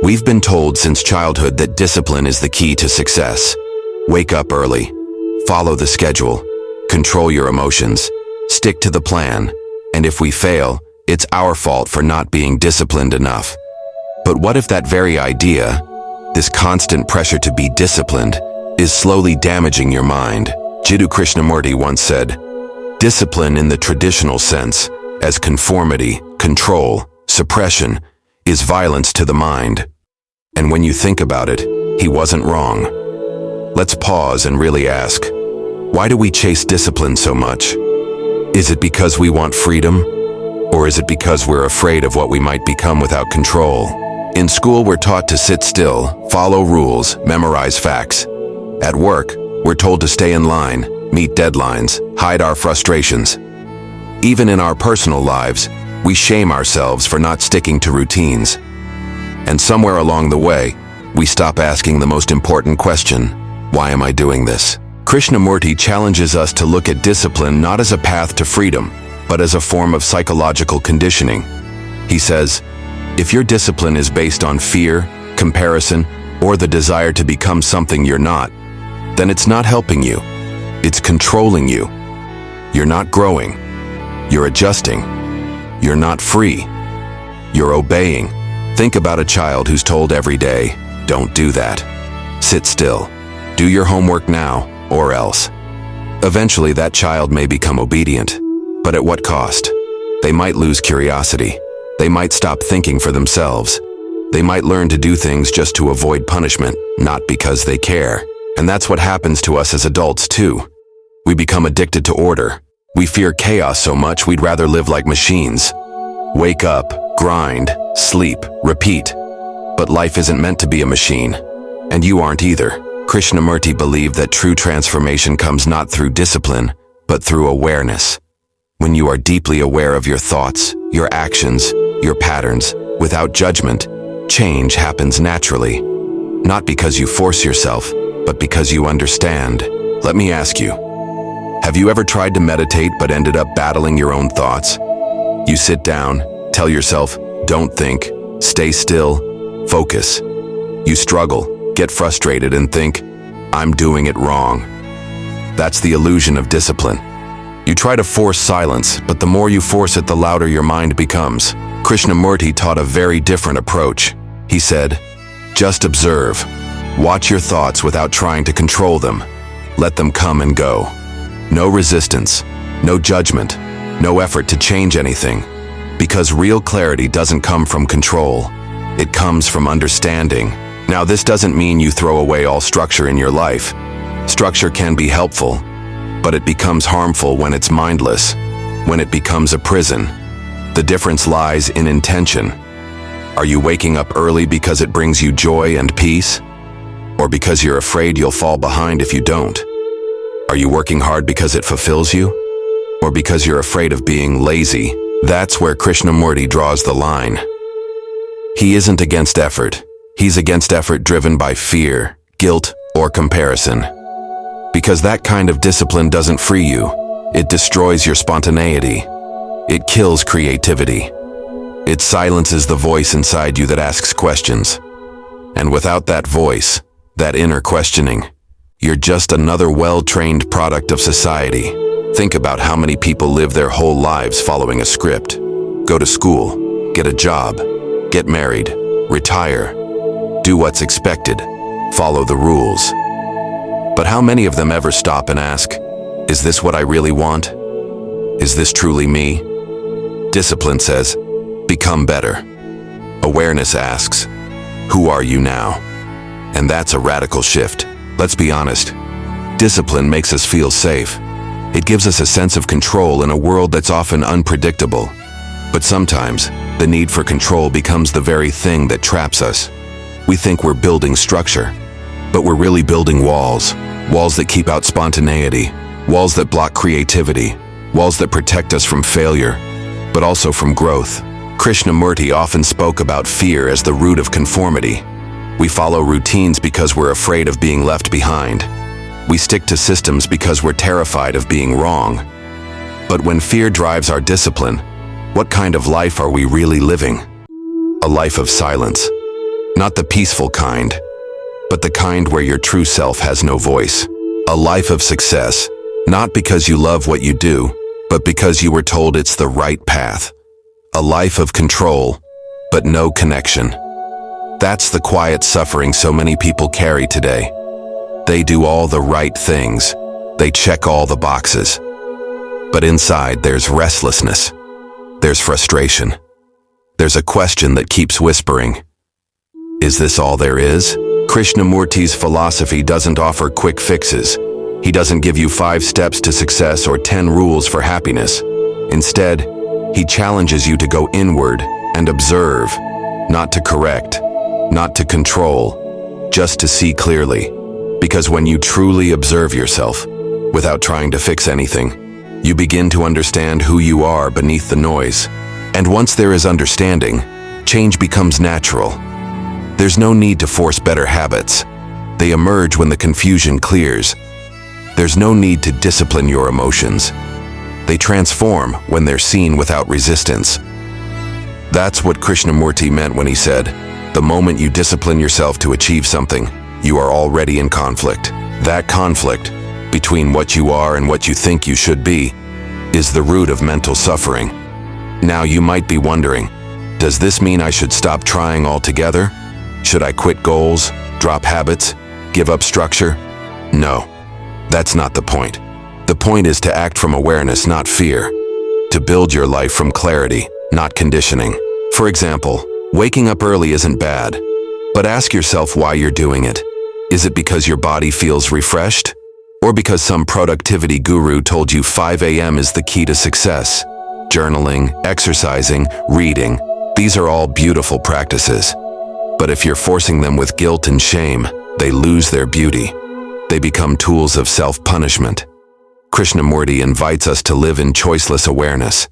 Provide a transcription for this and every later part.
We've been told since childhood that discipline is the key to success. Wake up early, follow the schedule, control your emotions, stick to the plan, and if we fail, it's our fault for not being disciplined enough. But what if that very idea, this constant pressure to be disciplined, is slowly damaging your mind? Jiddu Krishnamurti once said, "Discipline in the traditional sense, as conformity, control, suppression, is violence to the mind." And when you think about it, he wasn't wrong. Let's pause and really ask, why do we chase discipline so much? Is it because we want freedom? Or is it because we're afraid of what we might become without control? In school, we're taught to sit still, follow rules, memorize facts. At work, we're told to stay in line, meet deadlines, hide our frustrations. Even in our personal lives, we shame ourselves for not sticking to routines. And somewhere along the way, we stop asking the most important question, why am I doing this? Krishnamurti challenges us to look at discipline not as a path to freedom, but as a form of psychological conditioning. He says, if your discipline is based on fear, comparison, or the desire to become something you're not, then it's not helping you. It's controlling you. You're not growing. You're adjusting. You're not free. You're obeying. Think about a child who's told every day, don't do that. Sit still. Do your homework now, or else. Eventually that child may become obedient, but at what cost? They might lose curiosity. They might stop thinking for themselves. They might learn to do things just to avoid punishment, not because they care. And that's what happens to us as adults too. We become addicted to order. We fear chaos so much we'd rather live like machines. Wake up, grind, sleep, repeat. But life isn't meant to be a machine. And you aren't either. Krishnamurti believed that true transformation comes not through discipline, but through awareness. When you are deeply aware of your thoughts, your actions, your patterns, without judgment, change happens naturally. Not because you force yourself, but because you understand. Let me ask you, have you ever tried to meditate but ended up battling your own thoughts? You sit down, tell yourself, don't think, stay still, focus. You struggle, get frustrated and think, I'm doing it wrong. That's the illusion of discipline. You try to force silence, but the more you force it, the louder your mind becomes. Krishnamurti taught a very different approach. He said, just observe. Watch your thoughts without trying to control them. Let them come and go. No resistance, no judgment, no effort to change anything. Because real clarity doesn't come from control. It comes from understanding. Now, this doesn't mean you throw away all structure in your life. Structure can be helpful, but it becomes harmful when it's mindless, when it becomes a prison. The difference lies in intention. Are you waking up early because it brings you joy and peace? Or because you're afraid you'll fall behind if you don't? Are you working hard because it fulfills you? Or because you're afraid of being lazy? That's where Krishnamurti draws the line. He isn't against effort. He's against effort driven by fear, guilt, or comparison. Because that kind of discipline doesn't free you. It destroys your spontaneity. It kills creativity. It silences the voice inside you that asks questions. And without that voice, that inner questioning, you're just another well-trained product of society. Think about how many people live their whole lives following a script. Go to school, get a job, get married, retire, do what's expected, follow the rules. But how many of them ever stop and ask, is this what I really want? Is this truly me? Discipline says, become better. Awareness asks, who are you now? And that's a radical shift. Let's be honest. Discipline makes us feel safe. It gives us a sense of control in a world that's often unpredictable. But sometimes, the need for control becomes the very thing that traps us. We think we're building structure, but we're really building walls. Walls that keep out spontaneity, walls that block creativity, walls that protect us from failure, but also from growth. Krishnamurti often spoke about fear as the root of conformity. We follow routines because we're afraid of being left behind. We stick to systems because we're terrified of being wrong. But when fear drives our discipline, what kind of life are we really living? A life of silence. Not the peaceful kind, but the kind where your true self has no voice. A life of success, not because you love what you do, but because you were told it's the right path. A life of control, but no connection. That's the quiet suffering so many people carry today. They do all the right things. They check all the boxes. But inside there's restlessness. There's frustration. There's a question that keeps whispering. Is this all there is? Krishnamurti's philosophy doesn't offer quick fixes. He doesn't give you 5 steps to success or 10 rules for happiness. Instead, he challenges you to go inward and observe, not to correct, not to control, just to see clearly. Because when you truly observe yourself, without trying to fix anything, you begin to understand who you are beneath the noise. And once there is understanding, change becomes natural. There's no need to force better habits. They emerge when the confusion clears. There's no need to discipline your emotions. They transform when they're seen without resistance. That's what Krishnamurti meant when he said, the moment you discipline yourself to achieve something, you are already in conflict. That conflict, between what you are and what you think you should be, is the root of mental suffering. Now you might be wondering, does this mean I should stop trying altogether? Should I quit goals, drop habits, give up structure? No, that's not the point. The point is to act from awareness, not fear. To build your life from clarity, not conditioning. For example, waking up early isn't bad, but ask yourself why you're doing it. Is it because your body feels refreshed? Or because some productivity guru told you 5 a.m. is the key to success? Journaling, exercising, reading, these are all beautiful practices. But if you're forcing them with guilt and shame, they lose their beauty. They become tools of self-punishment. Krishnamurti invites us to live in choiceless awareness.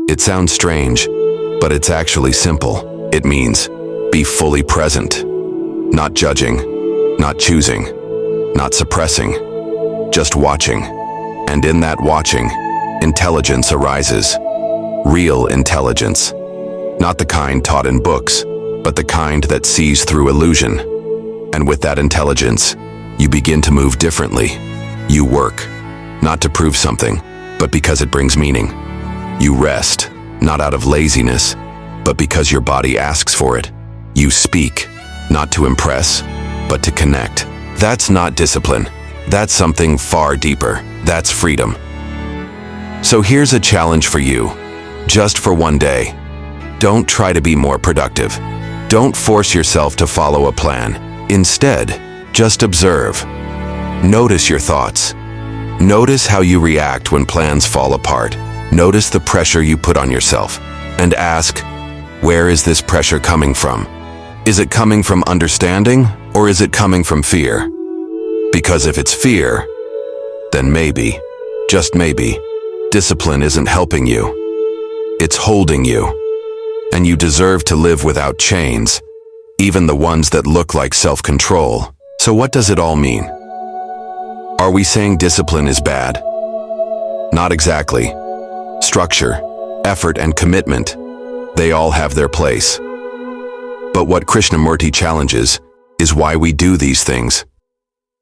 It sounds strange, but it's actually simple. It means be fully present, not judging, not choosing, not suppressing, just watching. And in that watching, intelligence arises. Real intelligence. Not the kind taught in books, but the kind that sees through illusion. And with that intelligence, you begin to move differently. You work, not to prove something, but because it brings meaning. You rest, not out of laziness, but because your body asks for it. You speak, not to impress, but to connect. That's not discipline. That's something far deeper. That's freedom. So here's a challenge for you, just for one day. Don't try to be more productive. Don't force yourself to follow a plan. Instead, just observe. Notice your thoughts. Notice how you react when plans fall apart. Notice the pressure you put on yourself. And ask, where is this pressure coming from? Is it coming from understanding, or is it coming from fear? Because if it's fear, then maybe, just maybe, discipline isn't helping you. It's holding you. And you deserve to live without chains, even the ones that look like self-control. So what does it all mean? Are we saying discipline is bad? Not exactly. Structure, effort, and commitment, they all have their place. But what Krishnamurti challenges is why we do these things.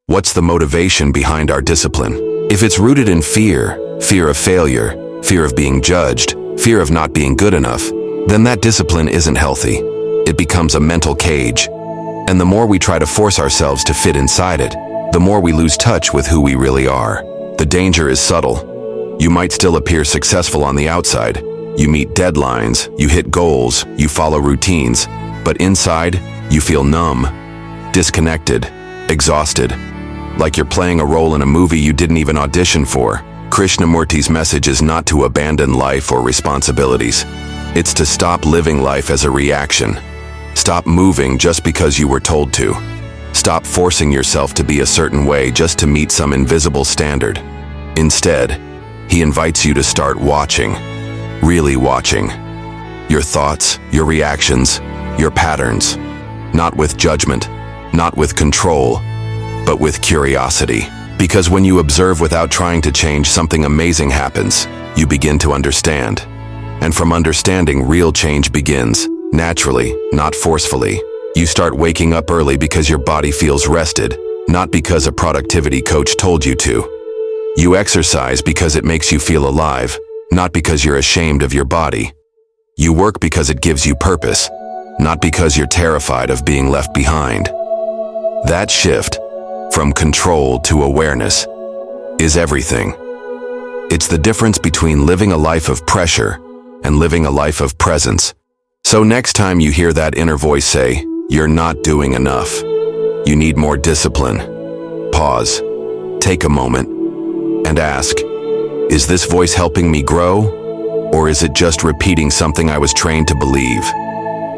What's the motivation behind our discipline? If it's rooted in fear, fear of failure, fear of being judged, fear of not being good enough, then that discipline isn't healthy. It becomes a mental cage. And the more we try to force ourselves to fit inside it, the more we lose touch with who we really are. The danger is subtle. You might still appear successful on the outside. You meet deadlines, you hit goals, you follow routines, but inside, you feel numb, disconnected, exhausted, like you're playing a role in a movie you didn't even audition for. Krishnamurti's message is not to abandon life or responsibilities. It's to stop living life as a reaction. Stop moving just because you were told to. Stop forcing yourself to be a certain way just to meet some invisible standard. Instead, he invites you to start watching, really watching. Your thoughts, your reactions, your patterns. Not with judgment, not with control, but with curiosity. Because when you observe without trying to change, something amazing happens. You begin to understand. And from understanding, real change begins, naturally, not forcefully. You You start waking up early because your body feels rested, not because a productivity coach told you to. You exercise because it makes you feel alive, not because you're ashamed of your body. You work because it gives you purpose, not because you're terrified of being left behind. That shift, from control to awareness, is everything. It's the difference between living a life of pressure and living a life of presence. So next time you hear that inner voice say, "You're not doing enough. You need more discipline," pause, take a moment, and ask, is this voice helping me grow? Or is it just repeating something I was trained to believe?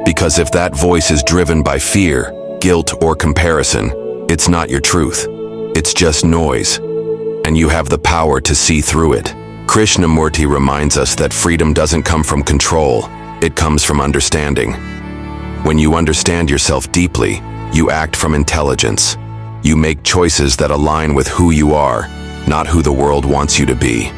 Because if that voice is driven by fear, guilt, or comparison, it's not your truth. It's just noise, and you have the power to see through it. Krishnamurti reminds us that freedom doesn't come from control, it comes from understanding. When you understand yourself deeply, you act from intelligence. You make choices that align with who you are, not who the world wants you to be.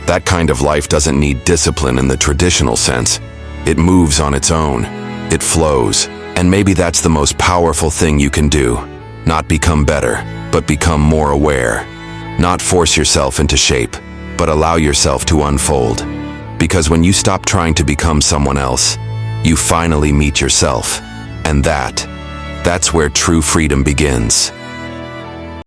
That kind of life doesn't need discipline in the traditional sense. It moves on its own. It flows. And maybe that's the most powerful thing you can do. Not become better, but become more aware. Not force yourself into shape, but allow yourself to unfold. Because when you stop trying to become someone else, you finally meet yourself. And that's where true freedom begins.